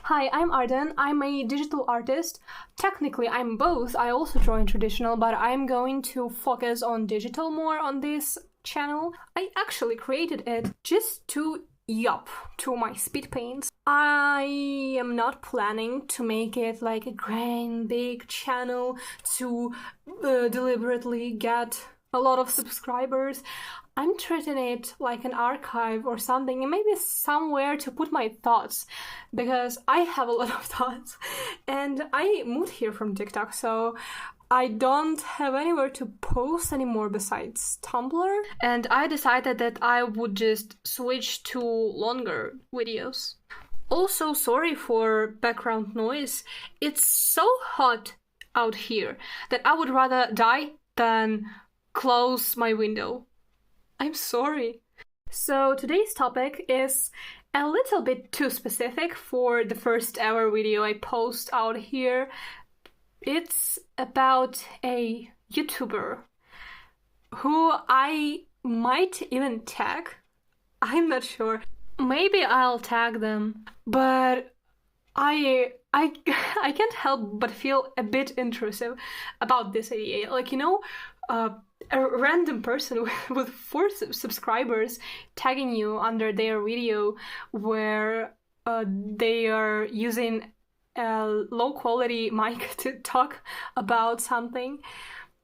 Hi, I'm Arden. I'm a digital artist. Technically, I'm both. I also draw in traditional, but I'm going to focus on digital more on this channel. I actually created it just to yup to my speed paints. I am not planning to make it like a grand big channel to deliberately get a lot of subscribers. I'm treating it like an archive or something, and maybe somewhere to put my thoughts, because I have a lot of thoughts and I moved here from TikTok, so I don't have anywhere to post anymore besides Tumblr, and I decided that I would just switch to longer videos. Also, sorry for background noise. It's so hot out here that I would rather die than close my window. I'm sorry. So today's topic is a little bit too specific for the first ever video I post out here. It's about a YouTuber who I might even tag. I'm not sure. Maybe I'll tag them, but I can't help but feel a bit intrusive about this idea. Like, a random person with 4 subscribers tagging you under their video where they are using a low quality mic to talk about something.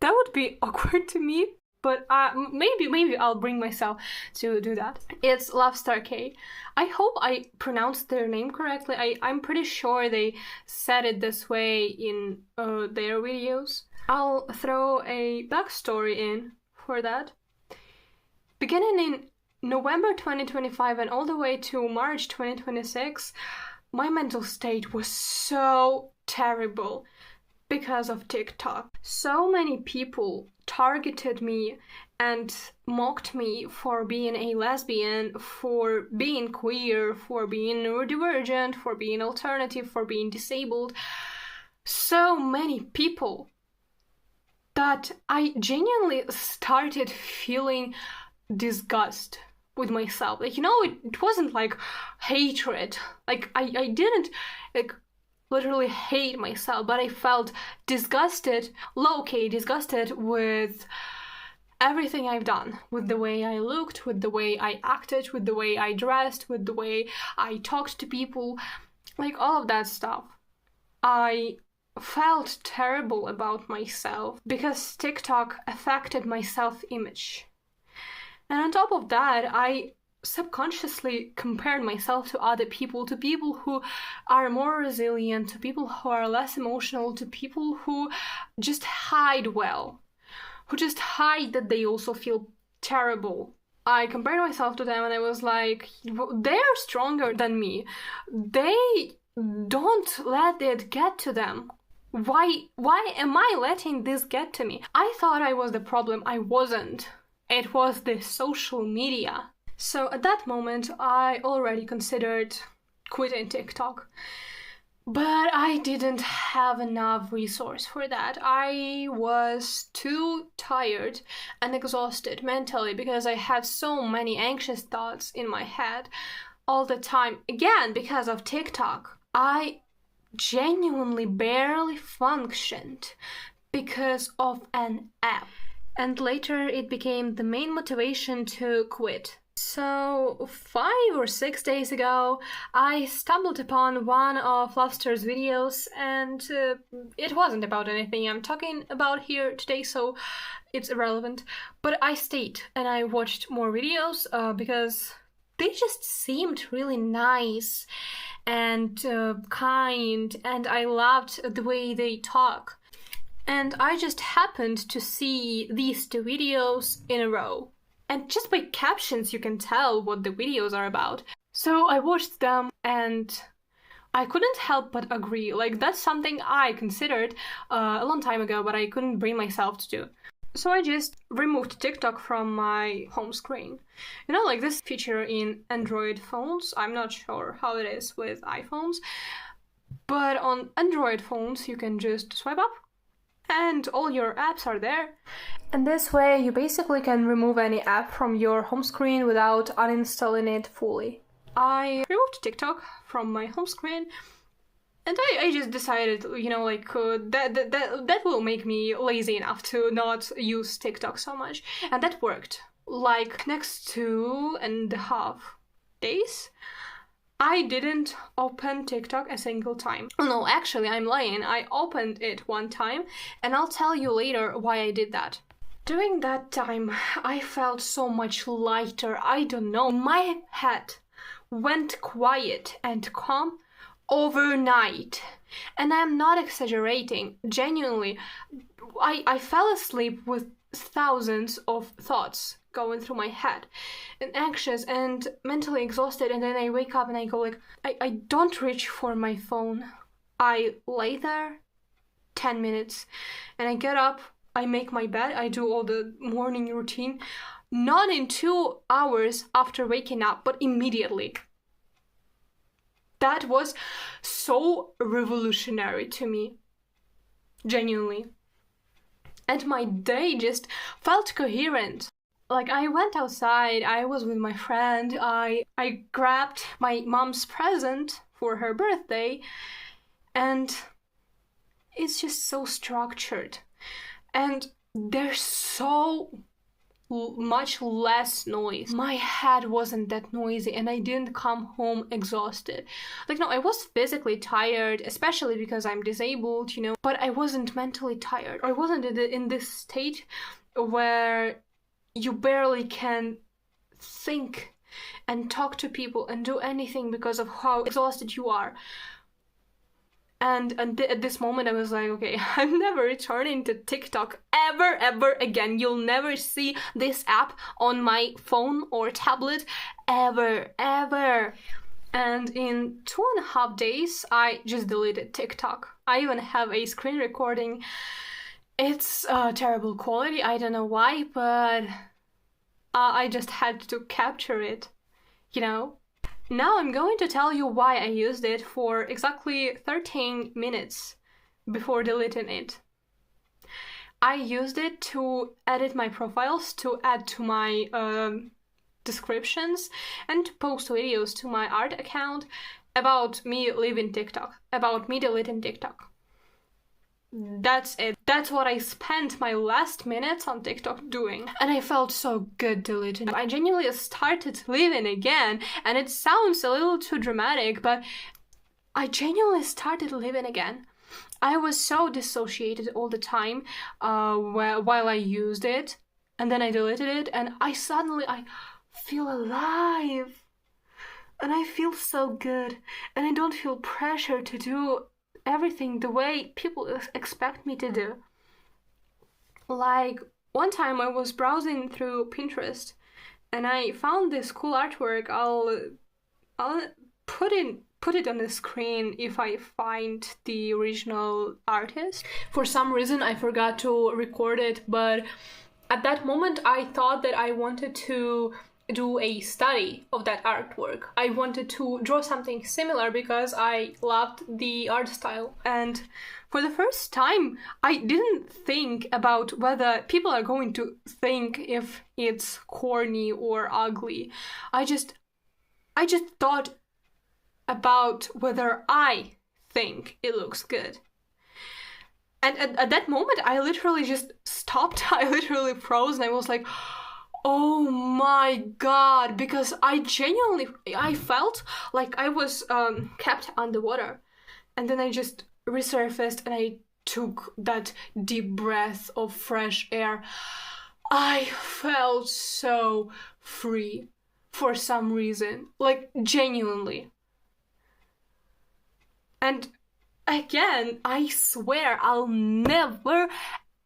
That would be awkward to me, but maybe I'll bring myself to do that. It's Lovestar K. I hope I pronounced their name correctly. I'm pretty sure they said it this way in their videos. I'll throw a backstory in for that. Beginning in November 2025 and all the way to March 2026, my mental state was so terrible because of TikTok. So many people targeted me and mocked me for being a lesbian, for being queer, for being neurodivergent, for being alternative, for being disabled. So many people that I genuinely started feeling disgust with myself. Like, it wasn't like hatred. Like, I didn't literally hate myself, but I felt disgusted, low-key disgusted with everything I've done, with the way I looked, with the way I acted, with the way I dressed, with the way I talked to people, like all of that stuff. I felt terrible about myself because TikTok affected my self-image. And on top of that, I subconsciously compared myself to other people, to people who are more resilient, to people who are less emotional, to people who just hide well, who just hide that they also feel terrible. I compared myself to them and I was like, they're stronger than me. They don't let it get to them. Why am I letting this get to me? I thought I was the problem. I wasn't. It was the social media. So at that moment, I already considered quitting TikTok. But I didn't have enough resource for that. I was too tired and exhausted mentally because I had so many anxious thoughts in my head all the time. Again, because of TikTok. I genuinely barely functioned because of an app. And later it became the main motivation to quit. So 5 or 6 days ago, I stumbled upon one of Lovestar's videos, and it wasn't about anything I'm talking about here today, so it's irrelevant. But I stayed and I watched more videos because they just seemed really nice and kind, and I loved the way they talk. And I just happened to see these 2 videos in a row. And just by captions you can tell what the videos are about. So I watched them and I couldn't help but agree. Like, that's something I considered a long time ago, but I couldn't bring myself to do. So I just removed TikTok from my home screen. Like this feature in Android phones. I'm not sure how it is with iPhones. But on Android phones you can just swipe up and all your apps are there. And this way you basically can remove any app from your home screen without uninstalling it fully. I removed TikTok from my home screen And I just decided, that will make me lazy enough to not use TikTok so much. And that worked. Like, next 2.5 days, I didn't open TikTok a single time. No, actually, I'm lying. I opened it one time, and I'll tell you later why I did that. During that time, I felt so much lighter. I don't know. My head went quiet and calm overnight. And I'm not exaggerating. Genuinely, I fell asleep with thousands of thoughts going through my head, and anxious and mentally exhausted. And then I wake up and I go like, I don't reach for my phone. I lay there 10 minutes and I get up, I make my bed, I do all the morning routine, not in 2 hours after waking up, but immediately. That was so revolutionary to me, genuinely. And my day just felt coherent. Like, I went outside, I was with my friend, I grabbed my mom's present for her birthday, and it's just so structured. And there's so much less noise. My head wasn't that noisy, and I didn't come home exhausted. Like, no, I was physically tired, especially because I'm disabled, but I wasn't mentally tired. I wasn't in this state where you barely can think and talk to people and do anything because of how exhausted you are. And at this moment, I was like, okay, I'm never returning to TikTok ever again. You'll never see this app on my phone or tablet ever. And in 2.5 days, I just deleted TikTok. I even have a screen recording. It's terrible quality. I don't know why, but I just had to capture it, Now I'm going to tell you why I used it for exactly 13 minutes before deleting it. I used it to edit my profiles, to add to my descriptions, and to post videos to my art account about me leaving TikTok, about me deleting TikTok. That's it. That's what I spent my last minutes on TikTok doing. And I felt so good deleting it. I genuinely started living again. And it sounds a little too dramatic, but I genuinely started living again. I was so dissociated all the time while I used it. And then I deleted it. And I feel alive. And I feel so good. And I don't feel pressure to do everything the way people expect me to do. Like, one time I was browsing through Pinterest and I found this cool artwork. I'll put it on the screen if I find the original artist. For some reason I forgot to record it, but at that moment I thought that I wanted to do a study of that artwork. I wanted to draw something similar because I loved the art style. And for the first time, I didn't think about whether people are going to think if it's corny or ugly. I just thought about whether I think it looks good. And at that moment, I literally just stopped. I literally froze and I was like, oh my god, because I felt like I was kept underwater. And then I just resurfaced and I took that deep breath of fresh air. I felt so free for some reason, like genuinely. And again, I swear I'll never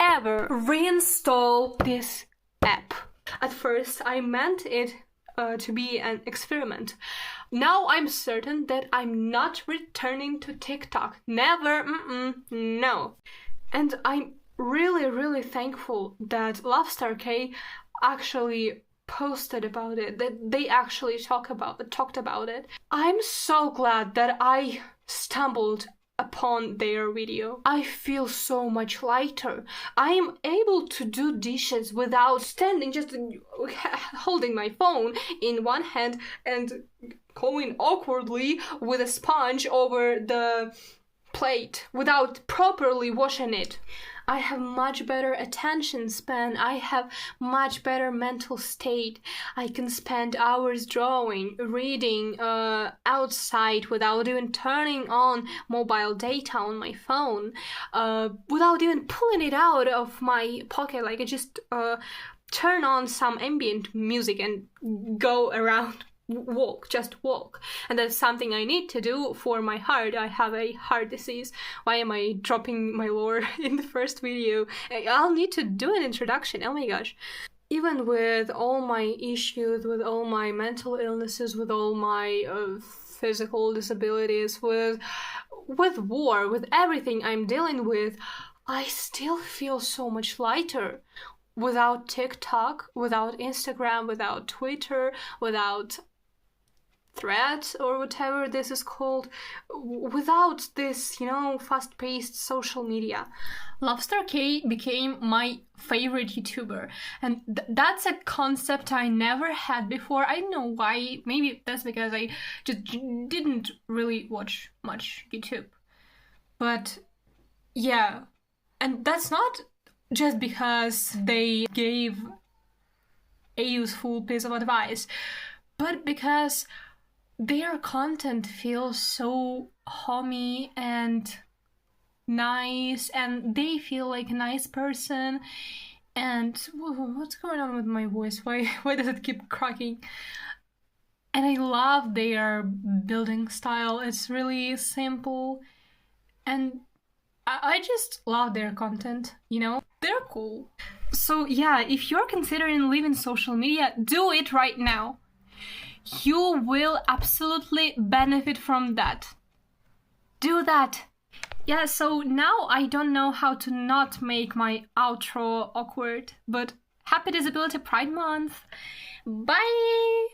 ever reinstall this app. At first, I meant it to be an experiment. Now I'm certain that I'm not returning to TikTok. Never, no. And I'm really, really thankful that Lovestar K actually posted about it, that they actually talked about it. I'm so glad that I stumbled upon their video. I feel so much lighter. I am able to do dishes without standing, just holding my phone in one hand and going awkwardly with a sponge over the plate without properly washing it. I have much better attention span. I have much better mental state. I can spend hours drawing, reading outside without even turning on mobile data on my phone, without even pulling it out of my pocket. Like I just turn on some ambient music and go around. Just walk. And that's something I need to do for my heart. I have a heart disease. Why am I dropping my lore in the first video? I'll need to do an introduction. Oh my gosh. Even with all my issues, with all my mental illnesses, with all my physical disabilities, with war, with everything I'm dealing with, I still feel so much lighter. Without TikTok, without Instagram, without Twitter, without Threads or whatever this is called, without this, fast-paced social media. Lobster K became my favorite YouTuber, and that's a concept I never had before. I don't know why. Maybe that's because I just didn't really watch much YouTube. But yeah, and that's not just because they gave a useful piece of advice, but because their content feels so homey and nice, and they feel like a nice person. And what's going on with my voice? Why does it keep cracking? And I love their building style. It's really simple, and I just love their content, They're cool. So yeah, if you're considering leaving social media, do it right now. You will absolutely benefit from that. Do that. Yeah, so now I don't know how to not make my outro awkward, but happy Disability Pride Month. Bye!